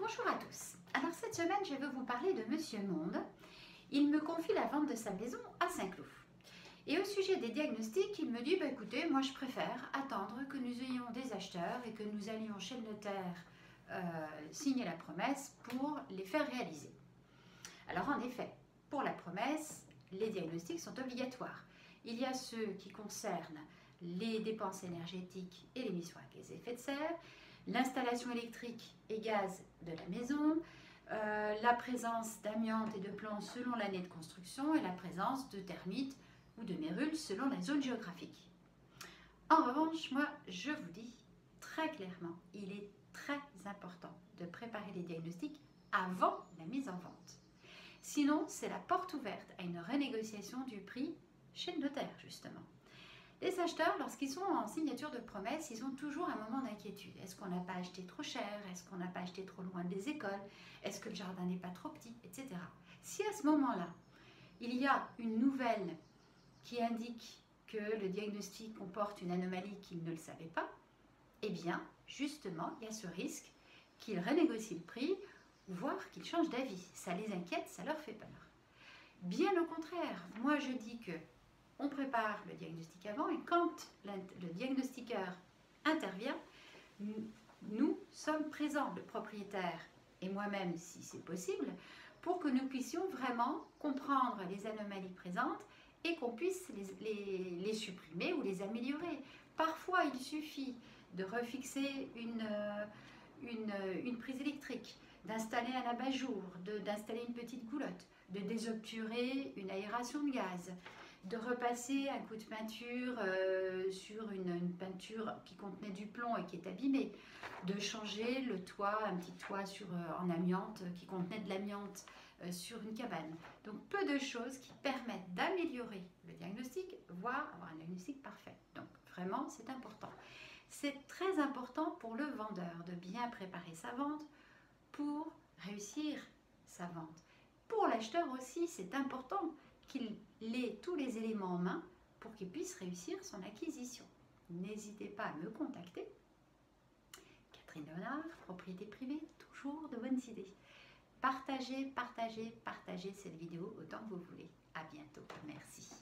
Bonjour à tous. Alors cette semaine, je vais vous parler de Monsieur Monde. Il me confie la vente de sa maison à Saint-Cloud. Et au sujet des diagnostics, il me dit écoutez, moi je préfère attendre que nous ayons des acheteurs et que nous allions chez le notaire signer la promesse pour les faire réaliser. Alors en effet, pour la promesse, les diagnostics sont obligatoires. Il y a ceux qui concernent les dépenses énergétiques et l'émission à gaz à effet de serre, l'installation électrique et gaz de la maison, la présence d'amiante et de plomb selon l'année de construction et la présence de termites ou de mérules selon la zone géographique. En revanche, moi, je vous dis très clairement, il est très important de préparer les diagnostics avant la mise en vente. Sinon, c'est la porte ouverte à une renégociation du prix chez le notaire, justement. Les acheteurs, lorsqu'ils sont en signature de promesse, ils ont toujours un moment d'inquiétude. Est-ce qu'on n'a pas acheté trop cher? Est-ce qu'on n'a pas acheté trop loin des écoles? Est-ce que le jardin n'est pas trop petit? Etc. Si à ce moment-là, il y a une nouvelle qui indique que le diagnostic comporte une anomalie qu'ils ne le savaient pas, eh bien, justement, il y a ce risque qu'ils renégocient le prix, voire qu'ils changent d'avis. Ça les inquiète, ça leur fait peur. Bien au contraire, moi je dis que on prépare le diagnostic avant et quand le diagnostiqueur intervient, nous sommes présents, le propriétaire et moi-même si c'est possible, pour que nous puissions vraiment comprendre les anomalies présentes et qu'on puisse les supprimer ou les améliorer. Parfois, il suffit de refixer une prise électrique, d'installer un abat-jour, d'installer une petite goulotte, de désobturer une aération de gaz, de repasser un coup de peinture sur une peinture qui contenait du plomb et qui est abîmée, de changer le toit, un petit toit en amiante qui contenait de l'amiante sur une cabane. Donc peu de choses qui permettent d'améliorer le diagnostic, voire avoir un diagnostic parfait. Donc vraiment c'est important. C'est très important pour le vendeur de bien préparer sa vente pour réussir sa vente. Pour l'acheteur aussi, c'est important qu'il ait tous les éléments en main pour qu'il puisse réussir son acquisition. N'hésitez pas à me contacter. Catherine Léonard, propriété privée, toujours de bonnes idées. Partagez, partagez, partagez cette vidéo autant que vous voulez. À bientôt. Merci.